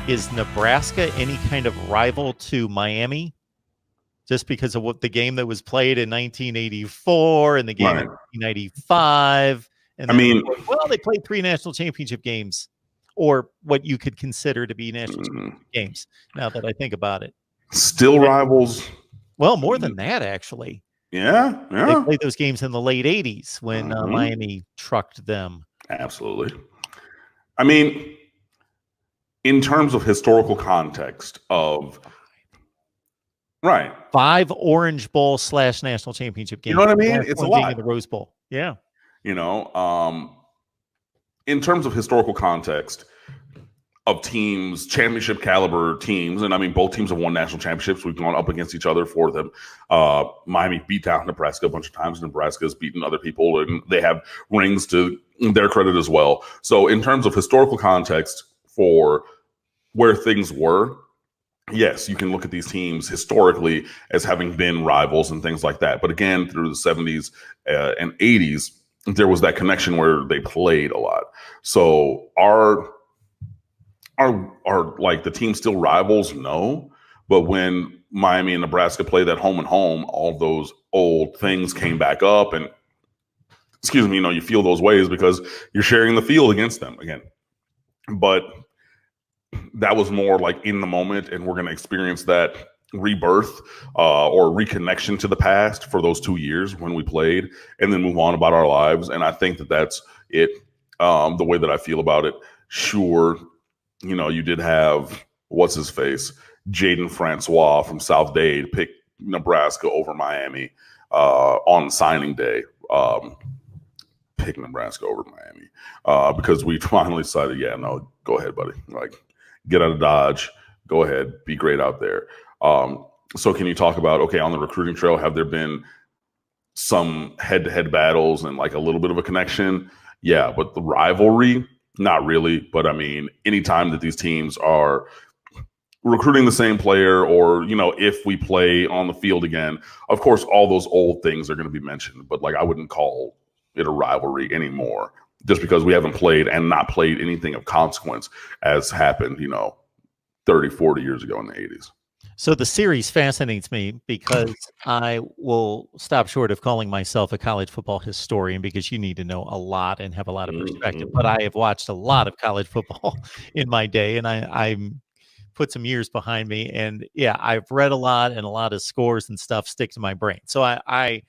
is Nebraska any kind of rival to Miami? Just because of what the game that was played in 1984 and the game in 1995. And then, they played 3 national championship games, or what you could consider to be national championship games, now that I think about it. Still rivals? Well, more than that, actually. Yeah. They played those games in the late 80s when Miami trucked them. Absolutely. I mean, in terms of historical context of... Right. 5 Orange Bowl / national championship games. You know what I mean? It's a lot. In the Rose Bowl. Yeah. You know, in terms of historical context of teams, championship caliber teams, and I mean, both teams have won national championships. We've gone up against each other for them. Miami beat down Nebraska a bunch of times. Nebraska has beaten other people, and they have rings to their credit as well. So in terms of historical context for where things were, yes, you can look at these teams historically as having been rivals and things like that. But again, through the 70s and 80s, there was that connection where they played a lot. So are like the team still rivals? No. But when Miami and Nebraska played that home and home, all those old things came back up, and you feel those ways because you're sharing the field against them again. But that was more like in the moment, and we're going to experience that rebirth or reconnection to the past for those 2 years when we played, and then move on about our lives. And I think that that's it. The way that I feel about it. Sure, you did have what's his face, Jaden Francois from South Dade pick Nebraska over Miami on signing day. Pick Nebraska over Miami because we finally decided, go ahead, buddy. Like, get out of Dodge. Go ahead. Be great out there. So can you talk about, on the recruiting trail, have there been some head-to-head battles and like a little bit of a connection? Yeah, but the rivalry, not really. But I mean, anytime that these teams are recruiting the same player, or, if we play on the field again, of course, all those old things are going to be mentioned. But like, I wouldn't call it a rivalry anymore just because we haven't played and not played anything of consequence as happened, 30, 40 years ago in the 80s. So the series fascinates me because I will stop short of calling myself a college football historian, because you need to know a lot and have a lot of perspective. But I have watched a lot of college football in my day, and I'm put some years behind me. And yeah, I've read a lot, and a lot of scores and stuff stick to my brain. So I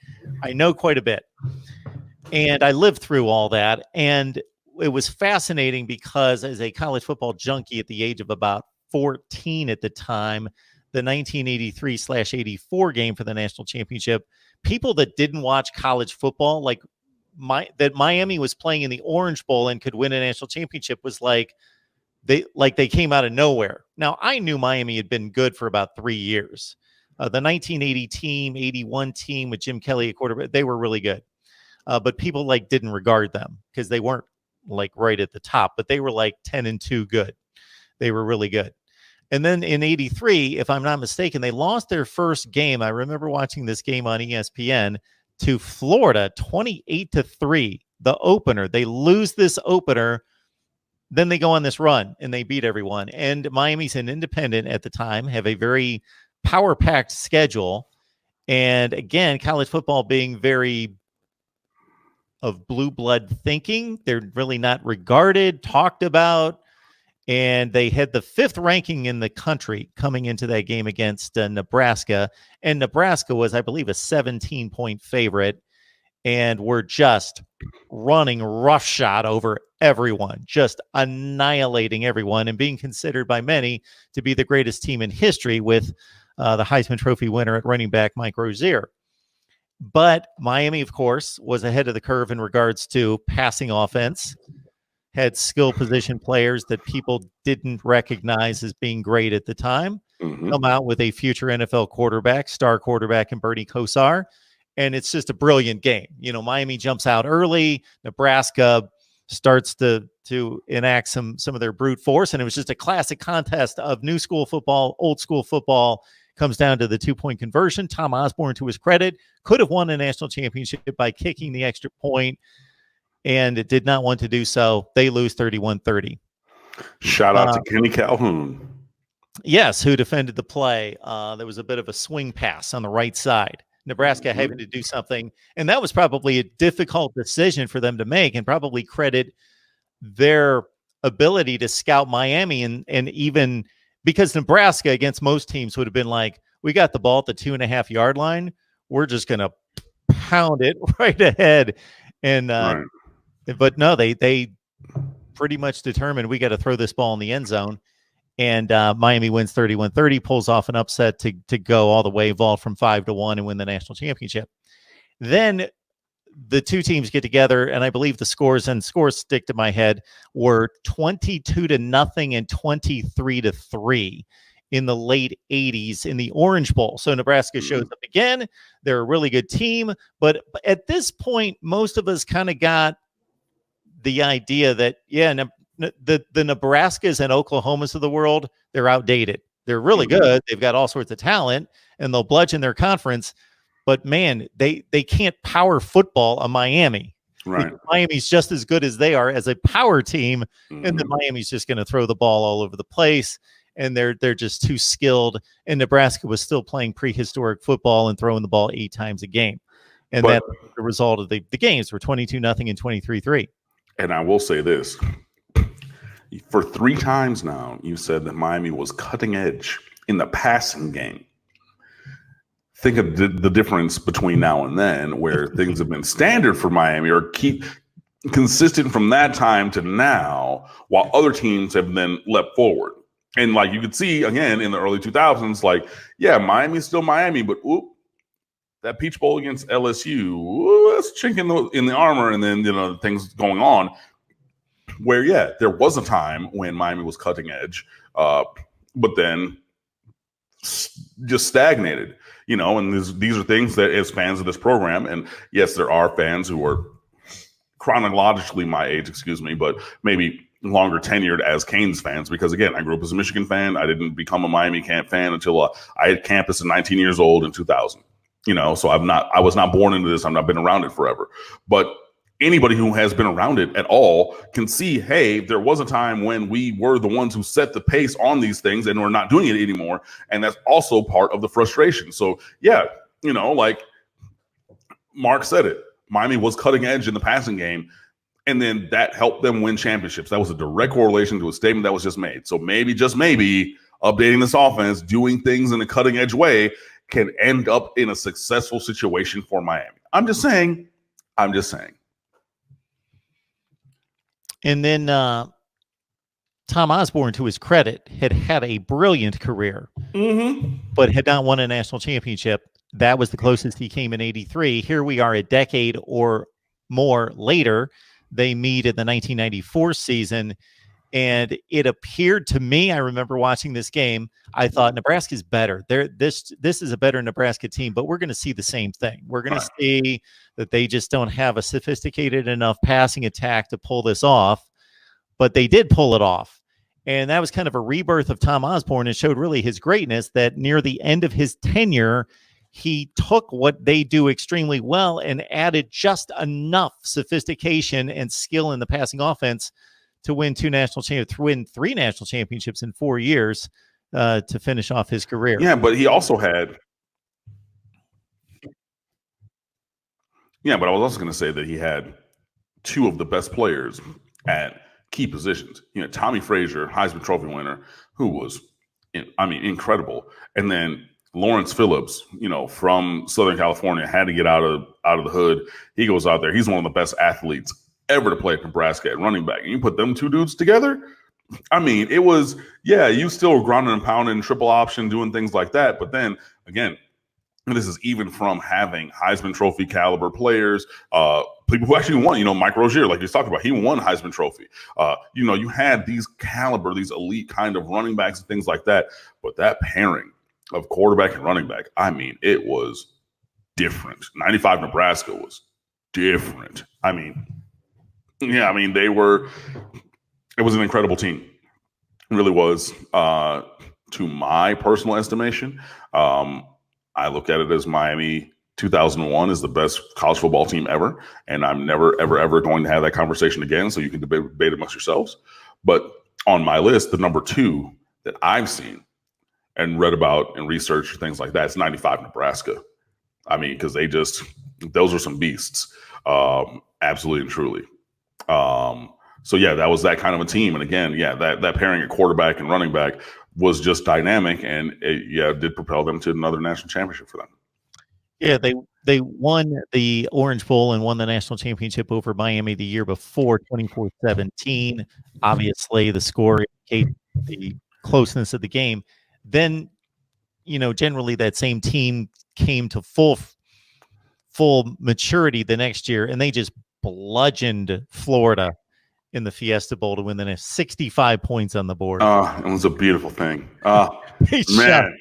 know quite a bit. And I lived through all that. And it was fascinating because as a college football junkie at the age of about 14 at the time, the 1983/84 game for the national championship, people that didn't watch college football, like that Miami was playing in the Orange Bowl and could win a national championship, was like they came out of nowhere. Now, I knew Miami had been good for about 3 years. The 1980 team, 81 team with Jim Kelly at quarterback, they were really good. But people didn't regard them because they weren't right at the top, but they were 10-2 good. They were really good. And then in 83, if I'm not mistaken, they lost their first game. I remember watching this game on ESPN to Florida, 28-3, the opener. They lose this opener. Then they go on this run and they beat everyone. And Miami's an independent at the time, have a very power-packed schedule. And again, college football being very of blue blood thinking. They're really not regarded, talked about. And they had the 5th ranking in the country coming into that game against Nebraska. And Nebraska was, I believe, a 17-point favorite. And were just running roughshod over everyone, just annihilating everyone, and being considered by many to be the greatest team in history, with the Heisman Trophy winner at running back, Mike Rozier. But Miami, of course, was ahead of the curve in regards to passing offense, had skill position players that people didn't recognize as being great at the time, come out with a future NFL quarterback, star quarterback in Bernie Kosar. And it's just a brilliant game. Miami jumps out early. Nebraska starts to enact some of their brute force. And it was just a classic contest of new school football, old school football. Comes down to the 2-point conversion. Tom Osborne, to his credit, could have won a national championship by kicking the extra point, and it did not want to do so. They lose 31-30. Shout out to Kenny Calhoun. Yes, who defended the play. There was a bit of a swing pass on the right side. Nebraska having to do something, and that was probably a difficult decision for them to make, and probably credit their ability to scout Miami, and even because Nebraska against most teams would have been like, we got the ball at the 2.5-yard line, we're just going to pound it right ahead. And Right. but no, they pretty much determined we got to throw this ball in the end zone. And Miami wins 31-30, pulls off an upset to go all the way, vault from 5-1 and win the national championship. Then the two teams get together, and I believe the scores stick to my head, were 22-0 and 23-3 in the late 80s in the Orange Bowl. So Nebraska shows up again. They're a really good team. But at this point, most of us kind of got the idea that, the Nebraskas and Oklahomas of the world, they're outdated. They're really good. They've got all sorts of talent, and they'll bludgeon their conference. But, man, they can't power football a Miami. Right. Miami's just as good as they are as a power team, and then Miami's just going to throw the ball all over the place, and they're just too skilled. And Nebraska was still playing prehistoric football and throwing the ball 8 times a game. And that's the result of the games were 22-0 and 23-3. And I will say this. For 3 times now, you said that Miami was cutting edge in the passing game. Think of the difference between now and then, where things have been standard for Miami or keep consistent from that time to now, while other teams have then leapt forward. And like you could see again in the early 2000s, like, yeah, Miami's still Miami, but that Peach Bowl against LSU, that's chink in the armor, and then things going on. Where there was a time when Miami was cutting edge, but then just stagnated. And these are things that, as fans of this program, and yes, there are fans who are chronologically my age, but maybe longer tenured as Canes fans, because again, I grew up as a Michigan fan. I didn't become a Miami camp fan until I had campus at 19 years old in 2000. So I was not born into this. I've not been around it forever, but anybody who has been around it at all can see, hey, there was a time when we were the ones who set the pace on these things, and we're not doing it anymore. And that's also part of the frustration. So, like Mark said it, Miami was cutting edge in the passing game, and then that helped them win championships. That was a direct correlation to a statement that was just made. So maybe, just maybe, updating this offense, doing things in a cutting edge way can end up in a successful situation for Miami. I'm just saying. And then Tom Osborne, to his credit, had a brilliant career, but had not won a national championship. That was the closest he came in '83. Here we are a decade or more later. They meet in the 1994 season, and it appeared to me, I remember watching this game, I thought Nebraska's better. This is a better Nebraska team, but we're going to see the same thing. We're going to see that they just don't have a sophisticated enough passing attack to pull this off, but they did pull it off. And that was kind of a rebirth of Tom Osborne, and showed really his greatness, that near the end of his tenure, he took what they do extremely well and added just enough sophistication and skill in the passing offense to win 3 national championships in 4 years to finish off his career. Yeah, but he also had. Yeah, but I was also going to say that he had 2 of the best players at key positions. Tommy Frazier, Heisman Trophy winner, who was, incredible, and then Lawrence Phillips, from Southern California, had to get out of the hood. He goes out there. He's one of the best athletes ever to play at Nebraska at running back. And you put them 2 dudes together, it was, you still were grounding and pounding, triple option, doing things like that. But then again, this is even from having Heisman Trophy caliber players, people who actually won, Mike Rozier, like you talked about, he won Heisman Trophy. You had these caliber, these elite kind of running backs and things like that. But that pairing of quarterback and running back, it was different. 95 Nebraska was different. It was an incredible team. It really was. To my personal estimation, I look at it as Miami 2001 is the best college football team ever, and I'm never, ever, ever going to have that conversation again, so you can debate amongst yourselves. But on my list, the number 2 that I've seen and read about and researched things like that, it's 95 Nebraska. I mean, because those are some beasts, absolutely and truly. So yeah, that was that kind of a team. And again, yeah, that pairing at quarterback and running back was just dynamic, and it did propel them to another national championship for them. Yeah, they won the Orange Bowl and won the national championship over Miami the year before, 24-17. Obviously, the score indicates the closeness of the game. Then, generally that same team came to full maturity the next year, and they just bludgeoned Florida in the Fiesta Bowl to win the next 65 points on the board. It was a beautiful thing. Man.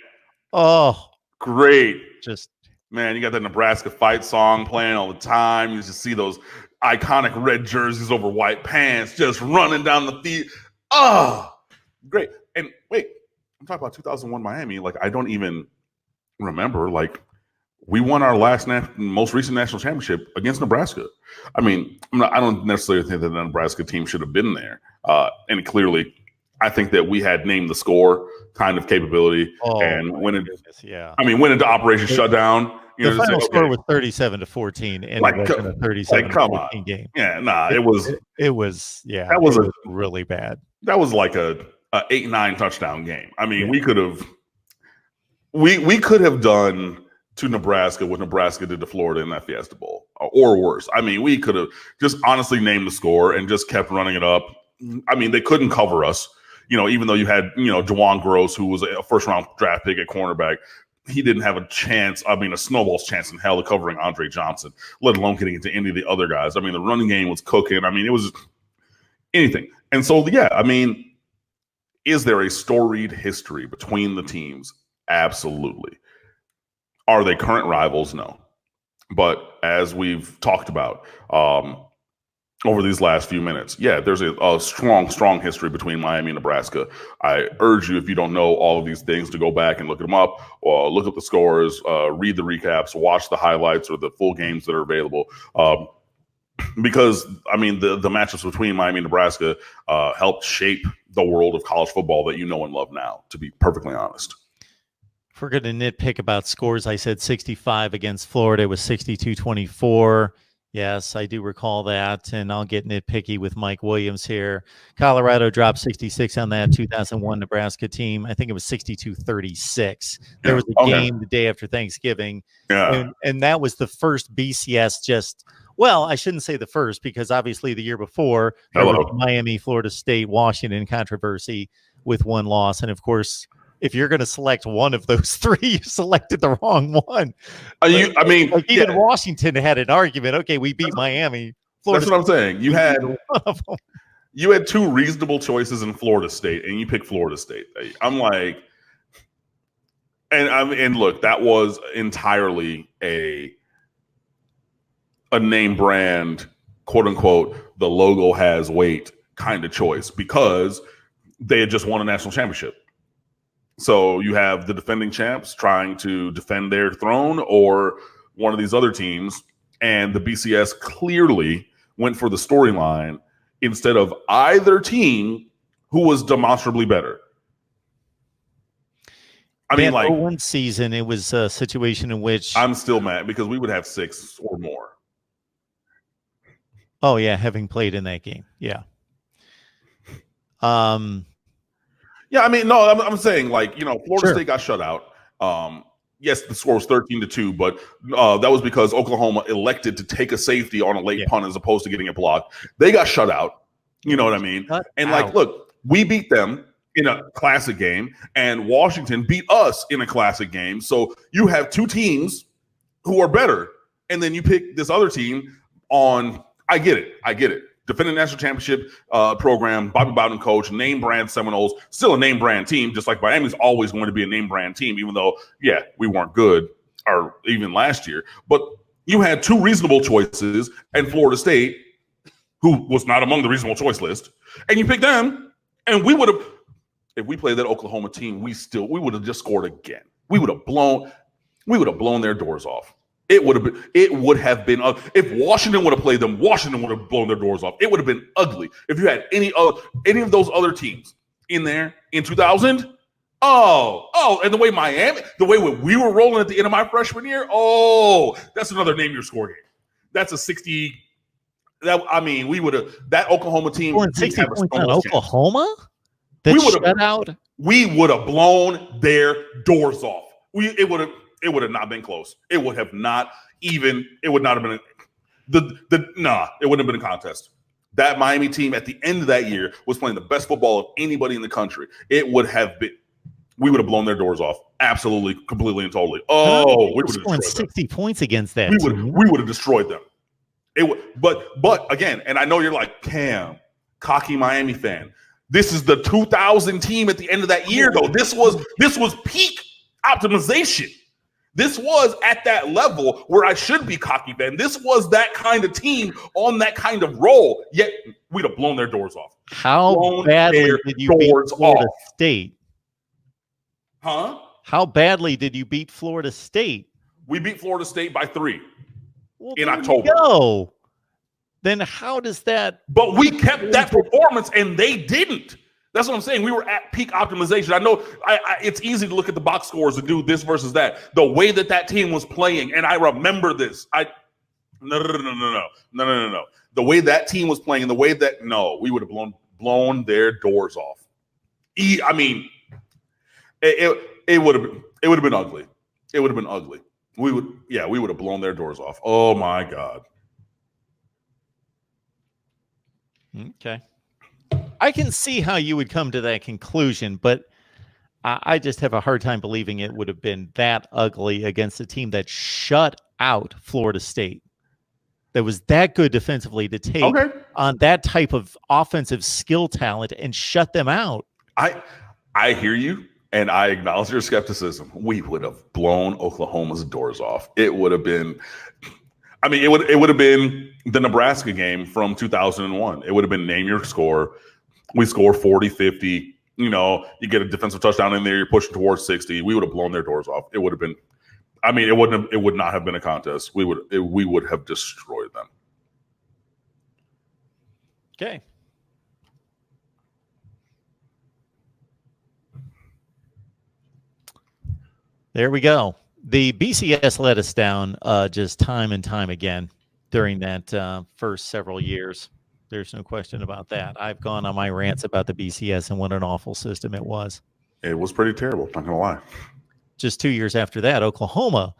Oh, great. Just, man, you got the Nebraska fight song playing all the time. You just see those iconic red jerseys over white pants just running down the field. Oh, great. And wait, I'm talking about 2001 Miami. Like, I don't even remember, like, we won our most recent national championship against Nebraska. I mean, I don't necessarily think that the Nebraska team should have been there. And clearly, I think that we had named the score kind of capability and went into Operation Shutdown. The final score was 37-14, and it was in a 37-14 game. Yeah, it was really bad. That was like a 8-9 touchdown game. I mean, we could have done to Nebraska what Nebraska did to Florida in that Fiesta Bowl, or worse. I mean, we could have just honestly named the score and just kept running it up. I mean, they couldn't cover us, even though you had, Juwan Gross, who was a first-round draft pick at cornerback. He didn't have a chance, a snowball's chance in hell of covering Andre Johnson, let alone getting into any of the other guys. I mean, the running game was cooking. I mean, it was anything. And so, yeah, I mean, is there a storied history between the teams? Absolutely. Are they current rivals? No. But as we've talked about over these last few minutes, yeah, there's a strong history between Miami and Nebraska. I urge you, if you don't know all of these things, to go back and look them up, or look up the scores, read the recaps, watch the highlights or the full games that are available. Because, I mean, the matchups between Miami and Nebraska helped shape the world of college football that you know and love now, to be perfectly honest. If we're going to nitpick about scores, I said 65 against Florida. It was 62-24. Yes, I do recall that, and I'll get nitpicky with Mike Williams here. Colorado dropped 66 on that 2001 Nebraska team. I think it was 62-36. There was a game the day after Thanksgiving, and that was the first BCS I shouldn't say the first, because obviously the year before, there was Miami, Florida State, Washington controversy with one loss, and of course, if you're going to select one of those three, you selected the wrong one. Even Washington had an argument. Okay, we beat Miami. That's what I'm saying. You had two reasonable choices in Florida State, and you picked Florida State. I'm like, and look, that was entirely a name brand, quote unquote, the logo has weight kind of choice, because they had just won a national championship. So you have the defending champs trying to defend their throne, or one of these other teams, and the BCS clearly went for the storyline instead of either team who was demonstrably better. I mean, like, one season, it was a situation in which I'm still mad because we would have 6 or more. Oh yeah, having played in that game, yeah. Yeah, I mean, no, I'm saying, like, Florida State got shut out. Yes, the score was 13-2, but that was because Oklahoma elected to take a safety on a late punt as opposed to getting it blocked. They got shut out. You know what I mean? Like, look, we beat them in a classic game, and Washington beat us in a classic game. So you have two teams who are better, and then you pick this other team on. I get it. Defending national championship program, Bobby Bowden coach, name brand Seminoles, still a name brand team, just like Miami's always going to be a name brand team, even though, we weren't good, or even last year. But you had two reasonable choices, and Florida State, who was not among the reasonable choice list, and you picked them, and we would have, if we played that Oklahoma team, we would have just scored again. We would have blown their doors off. It would have been if Washington would have played them, Washington would have blown their doors off. It would have been ugly if you had any of those other teams in there in 2000. And the way we were rolling at the end of my freshman year, that's another name your score game. That's a 60. We would have that Oklahoma team. 60 points on Oklahoma. We would have blown their doors off. It would have not been close. It would not have been it wouldn't have been a contest. That Miami team at the end of that year was playing the best football of anybody in the country. We would have blown their doors off. Absolutely, completely and totally. We would have scored 60 points against that. We would have destroyed them. But again, and I know you're like, Cam, cocky Miami fan. This is the 2000 team at the end of that year, though. This was peak optimization. This was at that level where I should be cocky fan. This was that kind of team on that kind of roll. Yet we'd have blown their doors off. How badly did you beat Florida State? Huh? How badly did you beat Florida State? We beat Florida State by 3 in October. No. Then how does that? But we kept that performance and they didn't. That's what I'm saying. We were at peak optimization. I know it's easy to look at the box scores and do this versus that. The way that team was playing, and I remember this. No. The way that team was playing, the way that we would have blown their doors off. It would have been ugly. It would have been ugly. We would have blown their doors off. Oh my God. Okay. I can see how you would come to that conclusion, but I just have a hard time believing it would have been that ugly against a team that shut out Florida State. That was that good defensively to take on that type of offensive skill talent and shut them out. I hear you, and I acknowledge your skepticism. We would have blown Oklahoma's doors off. It would have been it would have been the Nebraska game from 2001. It would have been name your score. We score 40, 50. You get a defensive touchdown in there. You're pushing towards 60. We would have blown their doors off. It would have been. It would not have been a contest. We would have destroyed them. Okay. There we go. The BCS let us down just time and time again during that first several years. There's no question about that. I've gone on my rants about the BCS and what an awful system it was. It was pretty terrible, not going to lie. Just 2 years after that, Oklahoma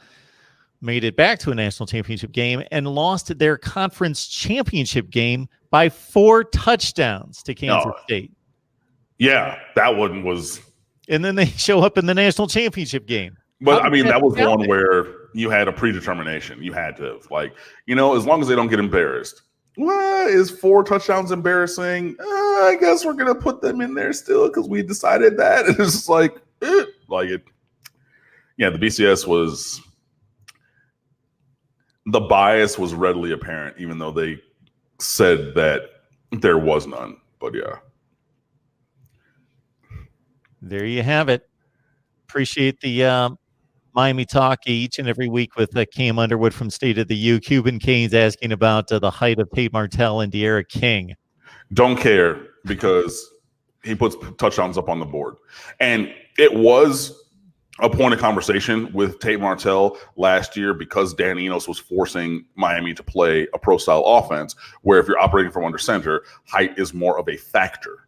made it back to a national championship game and lost their conference championship game by 4 touchdowns to Kansas State. Yeah, that one was. And then they show up in the national championship game. But that was one where you had a predetermination. You had to, as long as they don't get embarrassed. Well, is 4 touchdowns embarrassing? I guess we're going to put them in there still because we decided that. And it's just Yeah, the BCS was. The bias was readily apparent, even though they said that there was none. But yeah. There you have it. Appreciate the Miami talk each and every week with Cam Underwood from State of the U. Cuban Canes asking about the height of Tate Martell and De'Ara King. Don't care because he puts touchdowns up on the board. And it was a point of conversation with Tate Martell last year because Dan Enos was forcing Miami to play a pro-style offense where if you're operating from under center, height is more of a factor.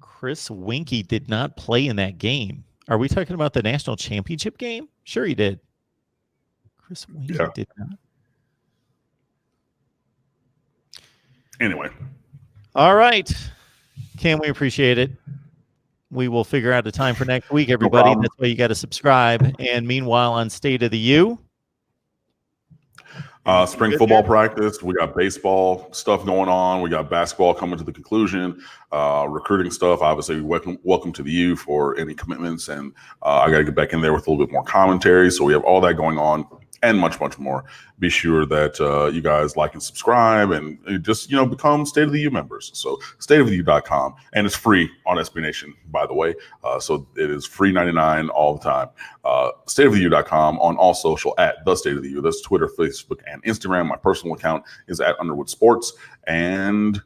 Chris Winkie did not play in that game. Are we talking about the national championship game? Sure he did. Chris Winkie did not. Anyway. All right. Cam, we appreciate it. We will figure out a time for next week, everybody. That's why you got to subscribe. And meanwhile, on State of the U. Spring football practice. We got baseball stuff going on. We got basketball coming to the conclusion. Recruiting stuff. Obviously, welcome to the U for any commitments. And I got to get back in there with a little bit more commentary. So we have all that going on. and much, much more. Be sure that you guys like and subscribe and just, become State of the U members. So stateoftheu.com, and it's free on SB Nation, by the way. So it is free 99 all the time. Stateoftheu.com, on all social at The State of the U. That's Twitter, Facebook, and Instagram. My personal account is at Underwood Sports. And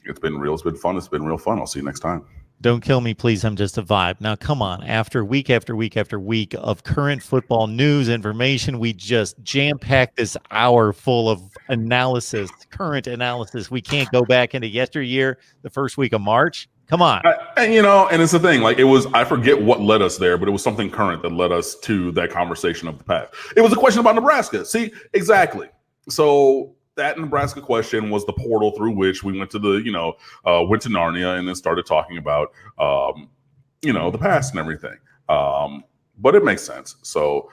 it's been real. It's been fun. It's been real fun. I'll see you next time. Don't kill me, please. I'm just a vibe. Now, come on. After week after week after week of current football news, information, we just jam-packed this hour full of analysis, current analysis. We can't go back into yesteryear, the first week of March. Come on. And it's the thing. Like, I forget what led us there, but it was something current that led us to that conversation of the past. It was a question about Nebraska. See, exactly. So that Nebraska question was the portal through which we went to went to Narnia and then started talking about, the past and everything. But it makes sense. So,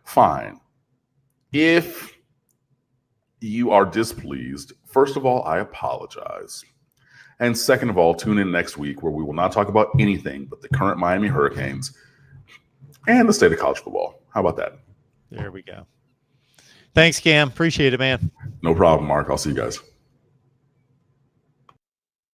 fine. If you are displeased, first of all, I apologize. And second of all, tune in next week where we will not talk about anything but the current Miami Hurricanes and the state of college football. How about that? There we go. Thanks, Cam. Appreciate it, man. No problem, Mark. I'll see you guys.